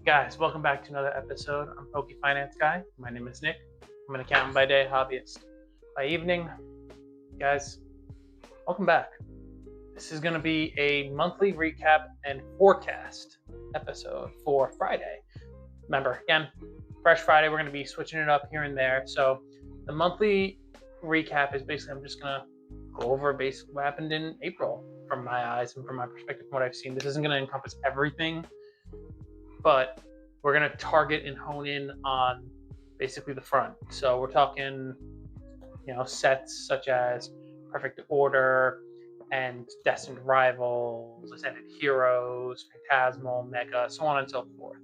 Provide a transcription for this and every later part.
Guys, welcome back to another episode. I'm Pokey Finance Guy. My name is Nick. I'm an accountant by day, hobbyist by evening. Guys, welcome back. This is going to be a monthly recap and forecast episode for Friday. Remember, again, Fresh Friday, we're going to be switching it up here and there. So the monthly recap is basically I'm just going to go over basically what happened in April from my eyes and from my perspective, from what I've seen. This isn't going to encompass everything, but we're going to target and hone in on basically the front. So we're talking, sets such as Perfect Order and Destined Rivals, Ascended Heroes, Phantasmal, Mega, so on and so forth.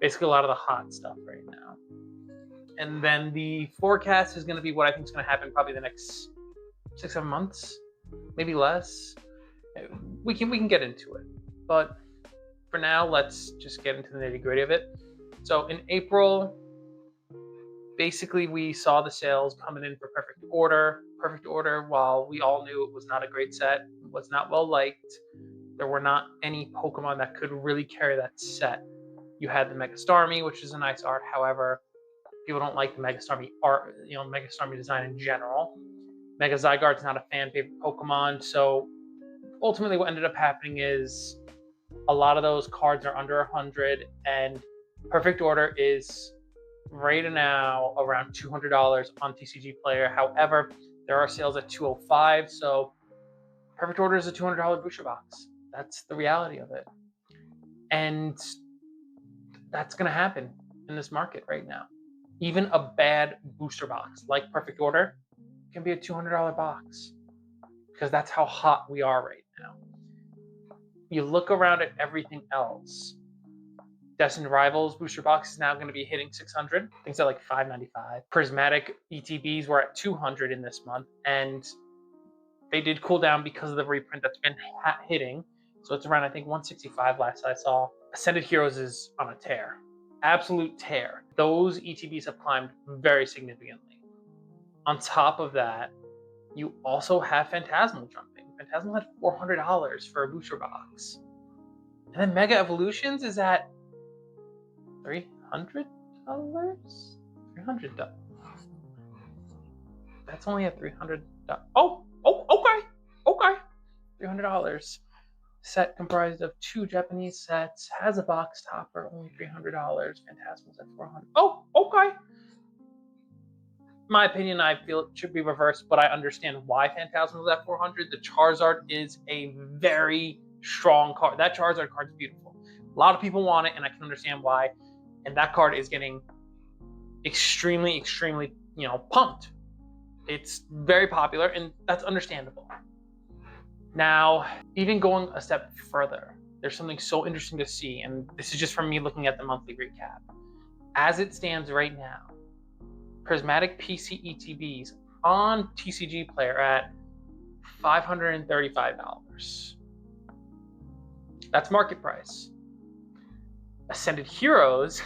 Basically a lot of the hot stuff right now. And then the forecast is going to be what I think is going to happen probably the next 6-7 months, maybe less. We can get into it, but for now, let's just get into the nitty-gritty of it. So in April, basically we saw the sales coming in for Perfect Order. Perfect Order, while we all knew it was not a great set, was not well liked, there were not any Pokemon that could really carry that set. You had the Mega Starmie, which is a nice art. However, people don't like the Mega Starmie art, Mega Starmie design in general. Mega Zygarde's not a fan favorite Pokemon, so ultimately what ended up happening is a lot of those cards are under 100, and Perfect Order is right now around $200 on TCG Player. However, there are sales at $205, so Perfect Order is a $200 booster box. That's the reality of it. And that's going to happen in this market right now. Even a bad booster box like Perfect Order can be a $200 box because that's how hot we are right now. You look around at everything else. Destined Rivals booster box is now going to be hitting 600. Things are like $595. Prismatic ETBs were at 200 in this month, and they did cool down because of the reprint that's been hitting. So it's around, I think, 165 last I saw. Ascended Heroes is on a tear. Absolute tear. Those ETBs have climbed very significantly. On top of that, you also have Phantasmal jumping. Phantasmal had $400 for a booster box. And then Mega Evolutions is at $300? $300. That's only at $300. Okay. $300. Set comprised of 2 Japanese sets, has a box topper, only $300. Phantasmal's at $400. Oh, okay. My opinion, I feel it should be reversed, but I understand why Phantasmal is at $400. The Charizard is a very strong card. That Charizard card is beautiful. A lot of people want it, and I can understand why. And that card is getting extremely, pumped. It's very popular, and that's understandable. Now, even going a step further, there's something so interesting to see, and this is just from me looking at the monthly recap. As it stands right now, Prismatic PC ETBs on TCG Player at $535. That's market price. Ascended Heroes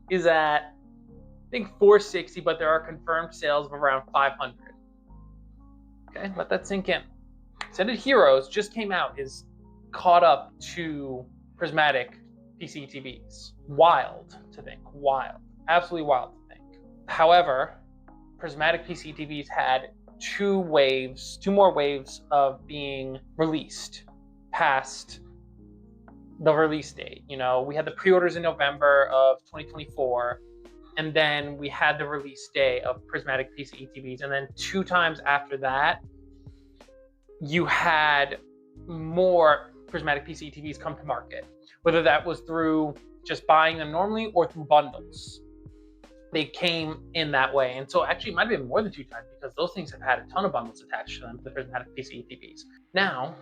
is at, I think, $460, but there are confirmed sales of around $500. Okay, let that sink in. Ascended Heroes just came out, is caught up to Prismatic PC ETBs. Wild to think. Wild. Absolutely wild to think. However, Prismatic PC ETBs had 2 more waves of being released past the release date. We had the pre-orders in November of 2024, and then we had the release day of Prismatic PC ETBs, and then 2 times after that, you had more Prismatic PC ETBs come to market, whether that was through just buying them normally or through bundles. They came in that way. And so actually it might have been more than 2 times because those things have had a ton of bundles attached to them, the Prismatic PC ETBs. Now,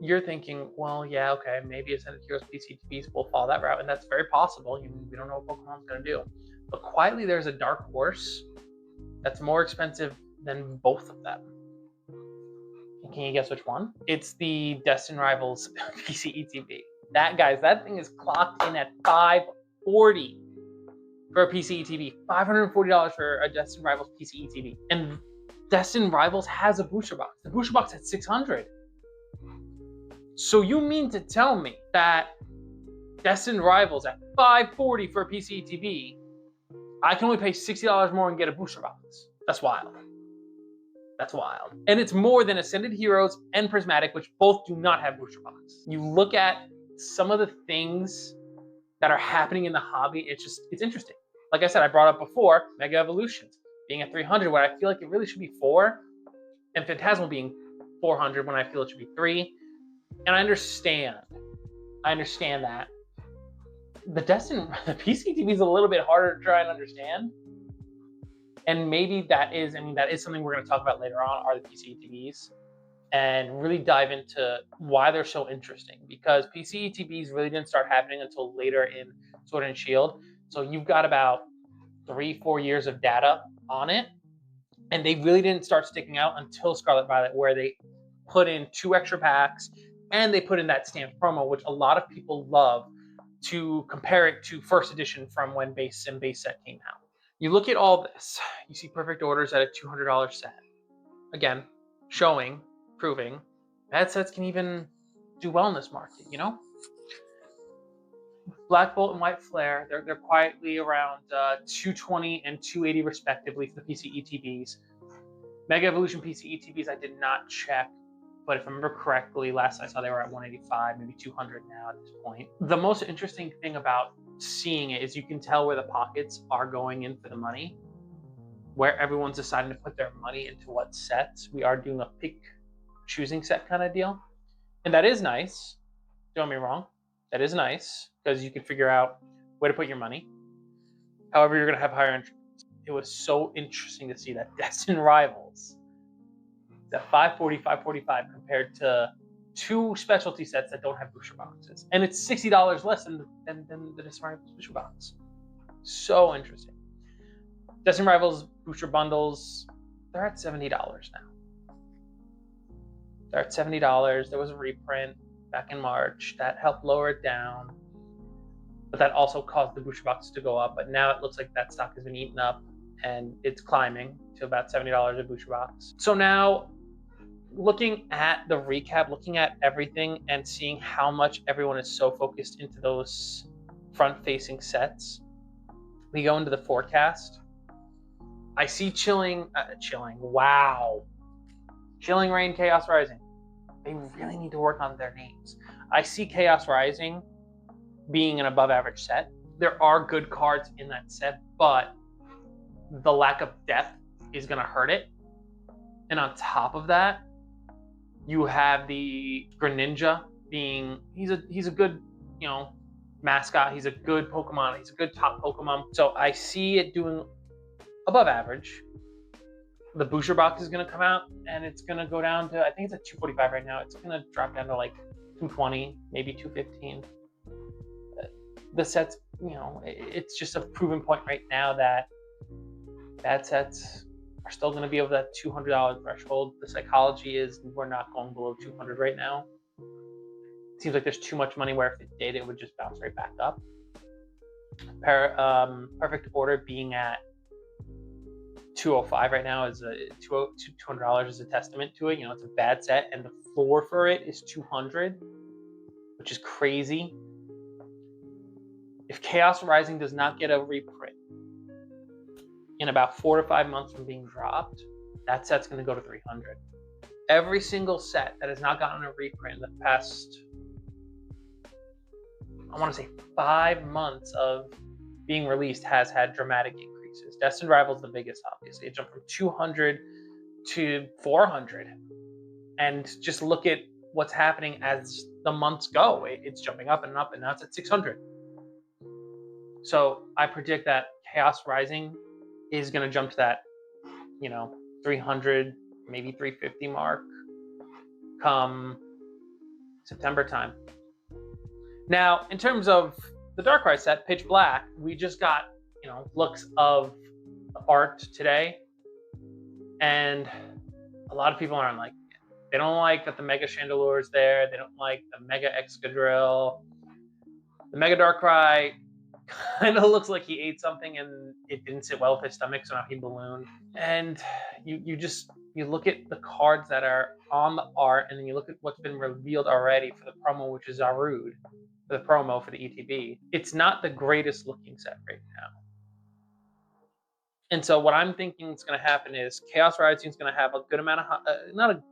you're thinking, well, yeah, okay, maybe Ascended Heroes PC ETBs will follow that route, and that's very possible. We don't know what Pokemon's going to do. But quietly, there's a dark horse that's more expensive than both of them. And can you guess which one? It's the Destined Rivals PC ETB. That thing is clocked in at $540 for a PC ETB. $540 for a Destined Rivals PC ETB. And Destined Rivals has a booster box. The booster box at $600. So you mean to tell me that Destined Rivals at $540 for a PCETB. I can only pay $60 more and get a booster box. That's wild. That's wild. And it's more than Ascended Heroes and Prismatic, which both do not have booster box. You look at some of the things that are happening in the hobby, it's interesting. Like I said, I brought up before, Mega Evolutions being at 300, where I feel like it really should be 4, and Phantasmal being 400 when I feel it should be 3. And I understand that. The PCTV is a little bit harder to try and understand. And maybe that is something we're going to talk about later on, are the PCETBs, and really dive into why they're so interesting. Because PCETBs really didn't start happening until later in Sword and Shield. So you've got about 3-4 years of data on it. And they really didn't start sticking out until Scarlet Violet, where they put in 2 extra packs and they put in that stamped promo, which a lot of people love, to compare it to first edition from when base set came out. You look at all this, you see Perfect Orders at a $200 set. Again, proving bad sets can even do well in this market, you know? Black Bolt and White Flare, they're quietly around 220 and 280 respectively for the PCETBs. Mega Evolution PCETBs I did not check, but if I remember correctly, last I saw they were at 185, maybe 200 now at this point. The most interesting thing about seeing it is you can tell where the pockets are going in for the money, where everyone's deciding to put their money into what sets. We are doing a pick choosing set kind of deal, and that is nice. Don't get me wrong, that is nice because you can figure out where to put your money. However, you're going to have higher entry. It was so interesting to see that Destined Rivals at 540, 545 compared to 2 specialty sets that don't have booster boxes, and it's $60 less than the Destined Rivals booster box. So interesting. Destined Rivals booster bundles, they're at $70 now. They're at $70. There was a reprint back in March that helped lower it down, but that also caused the booster boxes to go up. But now it looks like that stock has been eaten up and it's climbing to about $70 a booster box. So now, looking at the recap, looking at everything and seeing how much everyone is so focused into those front-facing sets, we go into the forecast. I see Chilling Reign, Chaos Rising. They really need to work on their names. I see Chaos Rising being an above average set. There are good cards in that set, but the lack of depth is going to hurt it. And on top of that, you have the Greninja being, he's a good, mascot. He's a good Pokemon. He's a good top Pokemon. So I see it doing above average. The booster box is going to come out and it's going to go down to, I think it's at 245 right now. It's going to drop down to like 220, maybe 215. The sets, it's just a proven point right now that bad sets are still going to be over that $200 threshold. The psychology is we're not going below 200 right now. It seems like there's too much money where if it did, it would just bounce right back up. Perfect Order being at 205 right now is $200 is a testament to it. It's a bad set, and the floor for it is 200, which is crazy. If Chaos Rising does not get a reprint in about 4 to 5 months from being dropped, that set's going to go to 300. Every single set that has not gotten a reprint in the past, I want to say 5 months of being released, has had dramatic increases. Destined Rivals the biggest, obviously. It jumped from 200 to 400. And just look at what's happening as the months go. It's jumping up and up, and now it's at 600. So I predict that Chaos Rising is going to jump to that, 300, maybe 350 mark come September time. Now, in terms of the Darkrai set, Pitch Black, we just got, looks of the art today. And a lot of people aren't liking it. They don't like that the Mega Chandelure is there. They don't like the Mega Excadrill. The Mega Darkrai kind of looks like he ate something and it didn't sit well with his stomach, so now he ballooned. And you you look at the cards that are on the art, and then you look at what's been revealed already for the promo, which is Zarude, the promo for the ETB. It's not the greatest looking set right now. And so what I'm thinking is going to happen is Chaos Rising is going to have a good amount of, not a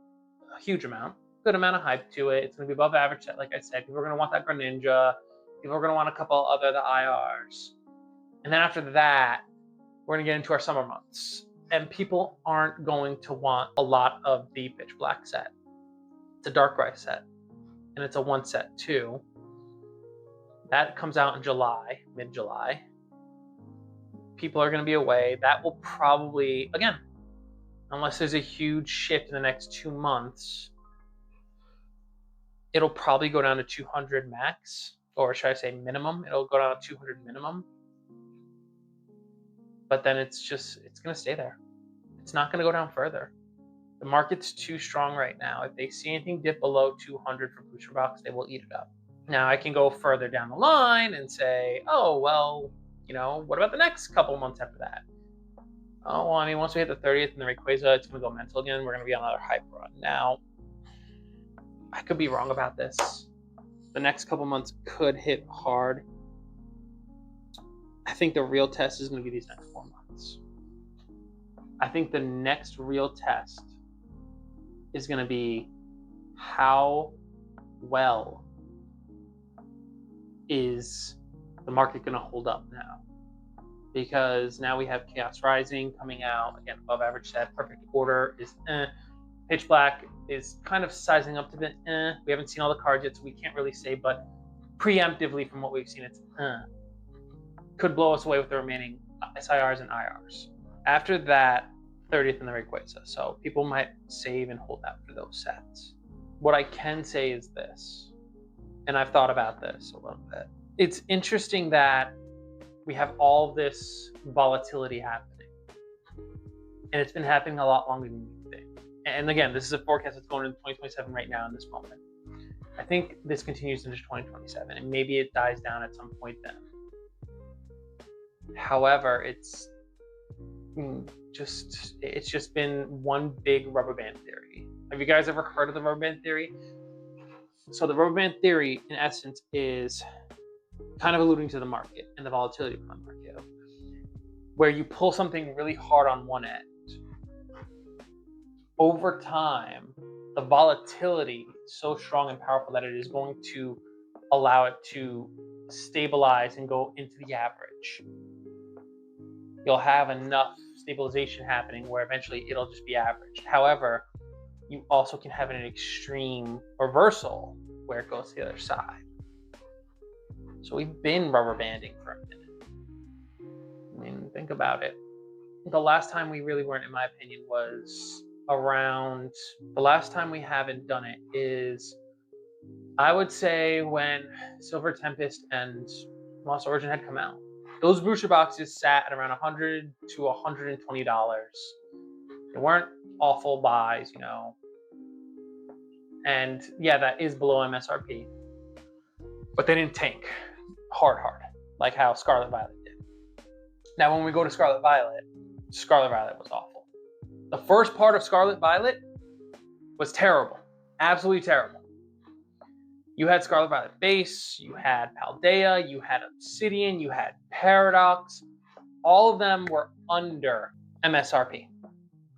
huge amount, good amount of hype to it. It's going to be above average set, like I said. People are going to want that Greninja. People are going to want a couple other the IRs. And then after that, we're going to get into our summer months. And people aren't going to want a lot of the Pitch Black set. It's a Darkrai set. And it's a one set too. That comes out in July, mid-July. People are going to be away. That will probably, again, unless there's a huge shift in the next 2 months, it'll probably go down to 200 max, or should I say minimum? It'll go down to 200 minimum. But then it's going to stay there. It's not going to go down further. The market's too strong right now. If they see anything dip below 200 for booster box, they will eat it up. Now I can go further down the line and say, oh, well, what about the next couple months after that? Oh, well, I mean, once we hit the 30th and the Rayquaza, it's going to go mental again. We're going to be on another hype run. Now, I could be wrong about this. The next couple months could hit hard. I think the real test is going to be these next 4 months. I think the next real test is going to be how well is the market going to hold up now. Because now we have Chaos Rising coming out, again, above average set. Perfect Order is Pitch Black is kind of sizing up to the We haven't seen all the cards yet, so we can't really say, but preemptively from what we've seen, it's could blow us away with the remaining SIRs and IRs. After that, 30th in the Rayquaza, so people might save and hold out for those sets. What I can say is this, and I've thought about this a little bit. It's interesting that we have all this volatility happening, and it's been happening a lot longer than you think. And again, this is a forecast that's going into 2027 right now in this moment. I think this continues into 2027, and maybe it dies down at some point then. However, it's just been one big rubber band theory. Have you guys ever heard of the rubber band theory? So the rubber band theory, in essence, is kind of alluding to the market and the volatility of the market, where you pull something really hard on one end. Over time, the volatility is so strong and powerful that it is going to allow it to stabilize and go into the average. You'll have enough stabilization happening where eventually it'll just be averaged. However, you also can have an extreme reversal where it goes to the other side. So we've been rubber banding for a minute. I mean, think about it. The last time we really weren't, in my opinion, was around, the last time we haven't done it is, I would say, when Silver Tempest and Lost Origin had come out. Those booster boxes sat at around $100 to $120. They weren't awful buys, And yeah, that is below MSRP. But they didn't tank hard, like how Scarlet Violet did. Now, when we go to Scarlet Violet was awful. The first part of Scarlet Violet was terrible. Absolutely terrible. You had Scarlet Violet base, you had Paldea, you had Obsidian, you had Paradox. All of them were under MSRP.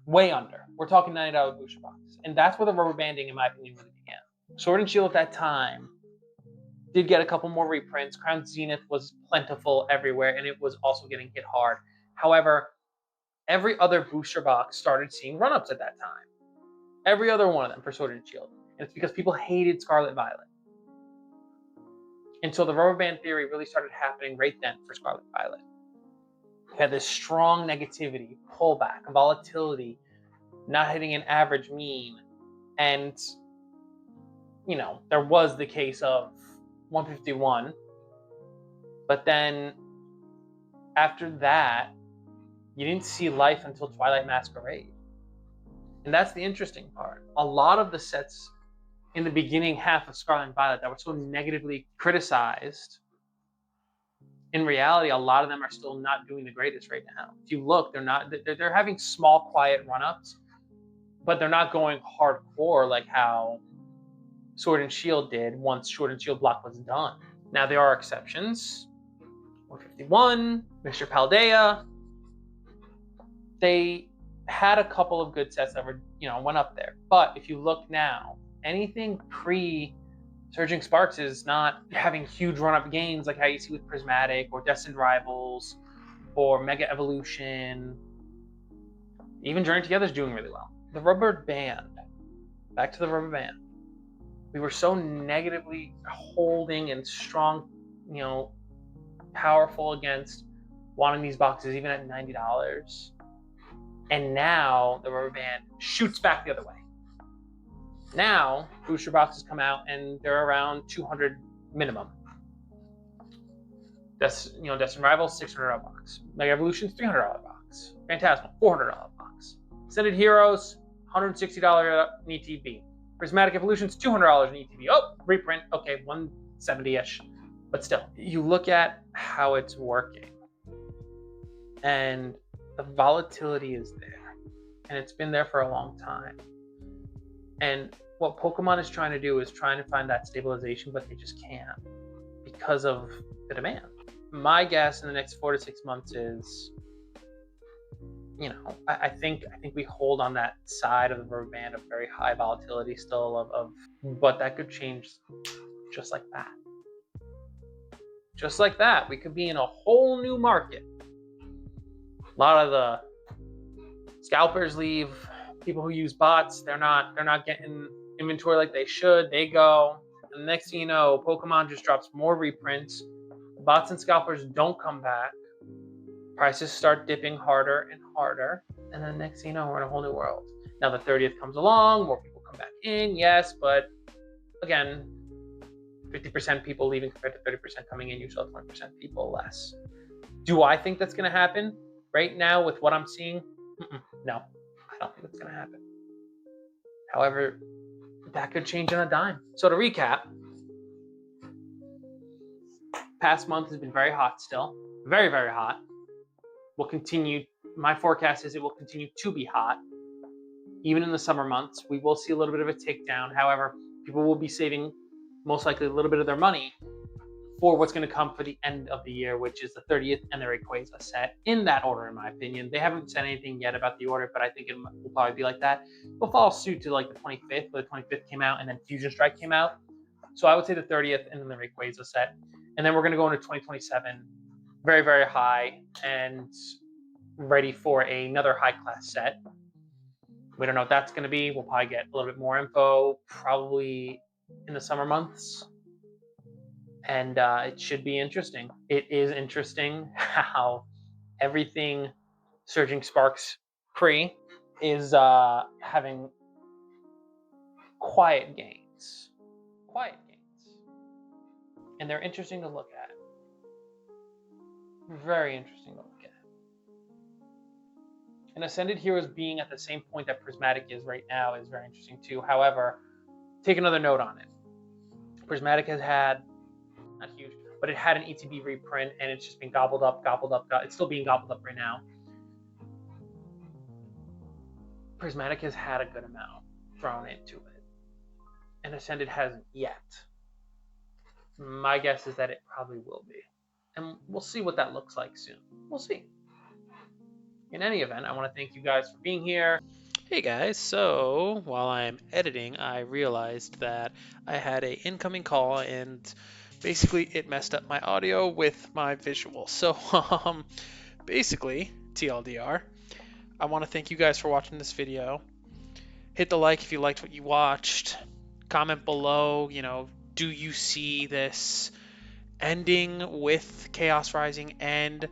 Way under. We're talking $90 booster box. And that's where the rubber banding, in my opinion, really began. Sword and Shield at that time did get a couple more reprints. Crown Zenith was plentiful everywhere, and it was also getting hit hard. However, every other booster box started seeing run-ups at that time. Every other one of them for Sword and Shield. And it's because people hated Scarlet Violet. And so the rubber band theory really started happening right then for Scarlet Violet. You had this strong negativity, pullback, volatility, not hitting an average mean. And, there was the case of 151. But then after that, you didn't see life until Twilight Masquerade. And that's the interesting part. A lot of the sets in the beginning half of Scarlet and Violet that were so negatively criticized, in reality, a lot of them are still not doing the greatest right now. If you look, they're having small, quiet run-ups, but they're not going hardcore like how Sword and Shield did once Sword and Shield block was done. Now there are exceptions. 151, Mr. Paldea. They had a couple of good sets that were, went up there. But if you look now, anything pre-Surging Sparks is not having huge run-up gains like how you see with Prismatic or Destined Rivals or Mega Evolution. Even Journey Together is doing really well. The Rubber Band. Back to the Rubber Band. We were so negatively holding and strong, powerful against wanting these boxes even at $90. And now the Rubber Band shoots back the other way. Now booster boxes come out and they're around 200 minimum. Destined Rivals, $600 box. Mega Evolutions, $300 box. Phantasmal, $400 box. Extended Heroes, $160 in ETB. Prismatic Evolutions, $200 in ETB. Oh, reprint, okay, 170-ish. But still, you look at how it's working, and the volatility is there, and it's been there for a long time. And what Pokemon is trying to do is trying to find that stabilization, but they just can't because of the demand. My guess in the next 4 to 6 months is, I think we hold on that side of the Rubber Band of very high volatility still but that could change just like that. Just like that, we could be in a whole new market. A lot of the scalpers leave. People who use bots, they're not getting inventory like they should. They go, and the next thing you know, Pokemon just drops more reprints. Bots and scalpers don't come back. Prices start dipping harder and harder, and then next thing you know, we're in a whole new world. Now the 30th comes along, more people come back in, yes, but again, 50% people leaving compared to 30% coming in, you still have 20% people less. Do I think that's going to happen right now with what I'm seeing? No, I don't think that's going to happen. However, that could change on a dime. So to recap, past month has been very hot still. Very, very hot. Will continue. My forecast is it will continue to be hot. Even in the summer months, we will see a little bit of a tick down. However, people will be saving most likely a little bit of their money for what's going to come for the end of the year, which is the 30th and the Rayquaza set, in that order, in my opinion. They haven't said anything yet about the order, but I think it will probably be like that. We'll follow suit to like the 25th, where the 25th came out and then Fusion Strike came out. So I would say the 30th and then the Rayquaza set. And then we're going to go into 2027 very, very high and ready for another high-class set. We don't know what that's going to be. We'll probably get a little bit more info probably in the summer months. And it should be interesting. It is interesting how everything Surging Sparks pre is having quiet gains. And they're interesting to look at. Very interesting to look at. And Ascended Heroes being at the same point that Prismatic is right now is very interesting too. However, take another note on it. Prismatic has had, not huge, but it had an ETB reprint and it's just been gobbled up. It's still being gobbled up right now. Prismatic has had a good amount thrown into it. And Ascended hasn't yet. My guess is that it probably will be. And we'll see what that looks like soon. We'll see. In any event, I want to thank you guys for being here. Hey guys, so while I'm editing, I realized that I had an incoming call and basically it messed up my audio with my visual. So basically, TLDR, I want to thank you guys for watching this video. Hit the like if you liked what you watched. Comment below, do you see this ending with Chaos Rising and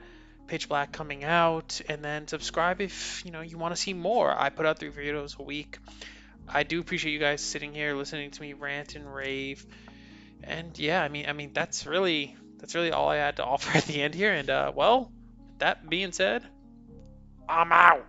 Pitch Black coming out? And then subscribe if you want to see more. I put out 3 videos a week. I do appreciate you guys sitting here listening to me rant and rave. And yeah, I mean that's really all I had to offer at the end here. And well, that being said, I'm out.